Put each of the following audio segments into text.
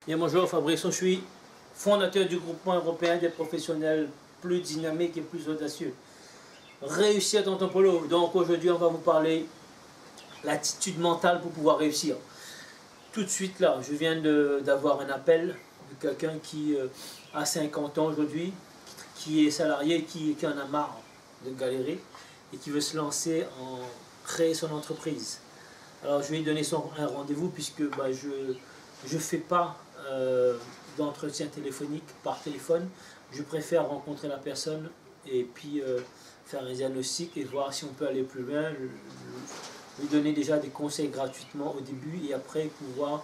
Bien, bonjour, Fabrice, je suis fondateur du groupement européen des professionnels plus dynamiques et plus audacieux. Réussir dans ton polo. Donc aujourd'hui, on va vous parler l'attitude mentale pour pouvoir réussir. Tout de suite là, je viens d'avoir un appel de quelqu'un qui a 50 ans aujourd'hui, qui est salarié, qui en a marre de galérer et qui veut se lancer en créer son entreprise. Alors je vais lui donner un rendez-vous puisque je ne fais pas d'entretien téléphonique par téléphone. Je préfère rencontrer la personne et puis faire un diagnostic et voir si on peut aller plus loin, lui donner déjà des conseils gratuitement au début et après pouvoir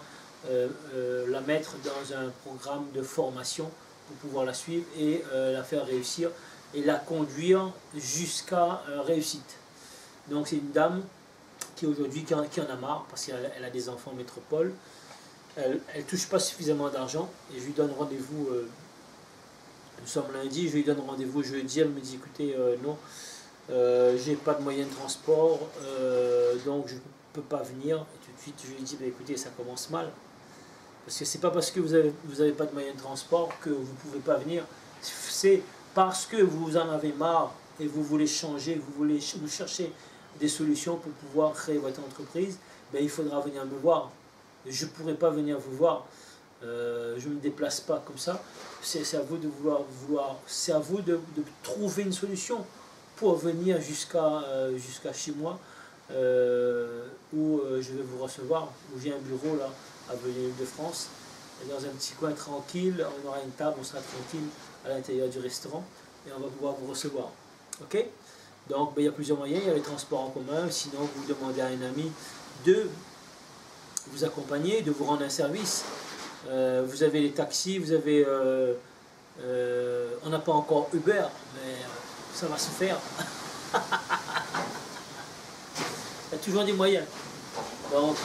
la mettre dans un programme de formation pour pouvoir la suivre et la faire réussir et la conduire jusqu'à réussite. Donc c'est une dame qui aujourd'hui qui en a marre parce qu'elle a des enfants en métropole. Elle ne touche pas suffisamment d'argent et je lui donne rendez-vous, nous sommes lundi, je lui donne rendez-vous jeudi, elle me dit écoutez non, j'ai pas de moyen de transport, donc je ne peux pas venir. Et tout de suite je lui dis bah, écoutez, ça commence mal, parce que c'est pas parce que vous avez pas de moyen de transport que vous ne pouvez pas venir, c'est parce que vous en avez marre et vous voulez changer, vous cherchez des solutions pour pouvoir créer votre entreprise, ben, il faudra venir me voir. Je ne pourrai pas venir vous voir, je ne me déplace pas comme ça. C'est à vous de c'est à vous de trouver une solution pour venir jusqu'à chez moi, où je vais vous recevoir, où j'ai un bureau là, à Île-de-France, dans un petit coin tranquille, on aura une table, on sera tranquille à l'intérieur du restaurant, et on va pouvoir vous recevoir. Ok? Donc ben, il y a plusieurs moyens, il y a les transports en commun, sinon vous demandez à un ami de vous accompagner, de vous rendre un service. Vous avez les taxis, vous avez... on n'a pas encore Uber, mais ça va se faire. Il y a toujours des moyens. Donc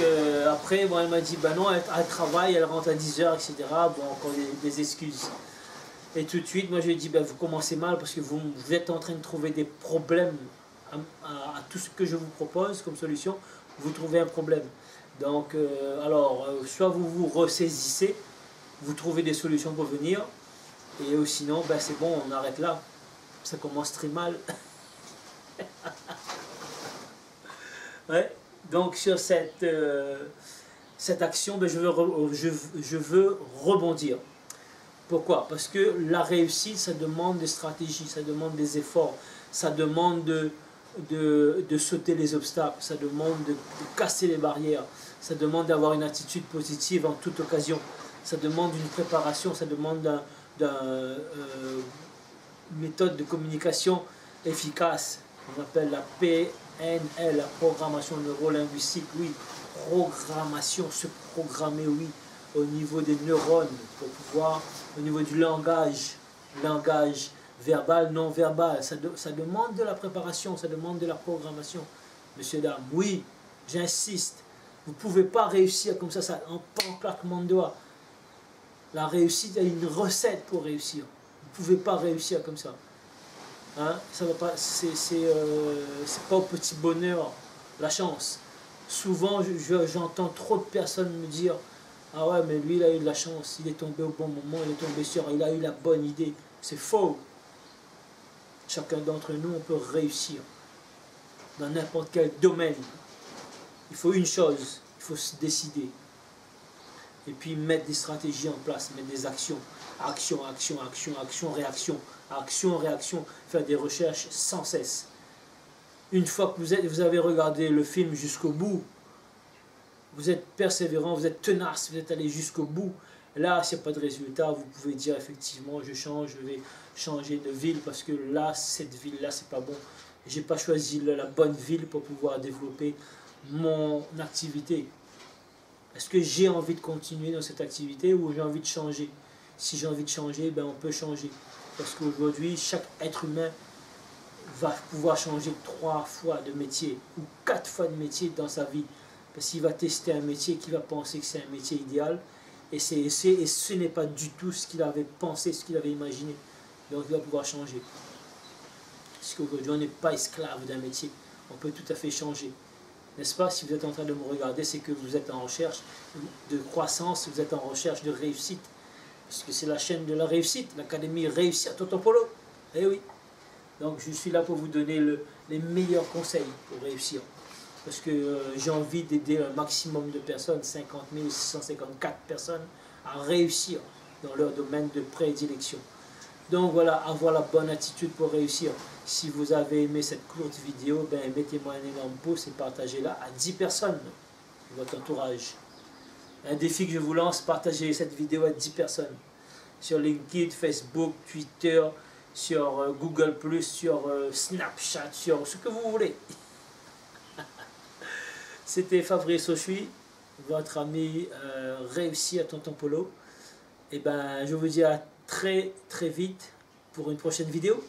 après, bon, elle m'a dit, bah non, elle travaille, elle rentre à 10h, etc. Bon, encore des excuses. Et tout de suite, moi je lui ai dit, bah, vous commencez mal parce que vous êtes en train de trouver des problèmes à tout ce que je vous propose comme solution. Vous trouvez un problème. Donc, soit vous vous ressaisissez, vous trouvez des solutions pour venir, et sinon, ben c'est bon, on arrête là. Ça commence très mal. Ouais. Donc, sur cette action, ben, je veux rebondir. Pourquoi? Parce que la réussite, ça demande des stratégies, ça demande des efforts, ça demande de sauter les obstacles, ça demande de casser les barrières, ça demande d'avoir une attitude positive en toute occasion, ça demande une préparation, ça demande une méthode de communication efficace, on appelle la PNL, la programmation neuro-linguistique, oui, programmation, se programmer, oui, au niveau des neurones, pour pouvoir, au niveau du langage verbal, non verbal, ça demande de la préparation, ça demande de la programmation. Monsieur, dame, oui, j'insiste, vous ne pouvez pas réussir comme ça en claquement de doigts. La réussite, il y a une recette pour réussir. Vous ne pouvez pas réussir comme ça. Hein? Ça va pas, c'est pas au petit bonheur, la chance. Souvent, j'entends trop de personnes me dire ah ouais, mais lui, il a eu de la chance, il est tombé au bon moment, il a eu la bonne idée. C'est faux. Chacun d'entre nous, on peut réussir dans n'importe quel domaine. Il faut une chose, il faut se décider. Et puis mettre des stratégies en place, mettre des actions. Action, action, action, action, réaction. Action, réaction. Faire des recherches sans cesse. Une fois que vous avez regardé le film jusqu'au bout, vous êtes persévérant, vous êtes tenace, vous êtes allé jusqu'au bout. Là, s'il n'y a pas de résultat, vous pouvez dire effectivement, je vais changer de ville parce que là, cette ville-là, c'est pas bon. J'ai pas choisi la bonne ville pour pouvoir développer mon activité. Est-ce que j'ai envie de continuer dans cette activité ou j'ai envie de changer? Si j'ai envie de changer, ben on peut changer. Parce qu'aujourd'hui, chaque être humain va pouvoir changer 3 fois de métier ou 4 fois de métier dans sa vie. Parce qu'il va tester un métier qui va penser que c'est un métier idéal et ce n'est pas du tout ce qu'il avait pensé, ce qu'il avait imaginé. Donc il va pouvoir changer. Parce qu'aujourd'hui on n'est pas esclave d'un métier, on peut tout à fait changer. n'est-ce pas? Si vous êtes en train de me regarder, c'est que vous êtes en recherche de croissance, vous êtes en recherche de réussite. Puisque c'est la chaîne de la réussite, l'Académie Réussir Tonton Polo. Eh oui. Donc je suis là pour vous donner les meilleurs conseils pour réussir. Parce que j'ai envie d'aider un maximum de personnes, 50 654 personnes, à réussir dans leur domaine de prédilection. Donc voilà, avoir la bonne attitude pour réussir. Si vous avez aimé cette courte vidéo, ben, mettez-moi un énorme pouce et partagez-la à 10 personnes de votre entourage. Un défi que je vous lance, partagez cette vidéo à 10 personnes. Sur LinkedIn, Facebook, Twitter, sur Google+, sur Snapchat, sur ce que vous voulez. C'était Fabrice Auchui, votre ami réussi à Tonton Polo. Et ben, je vous dis à très vite pour une prochaine vidéo.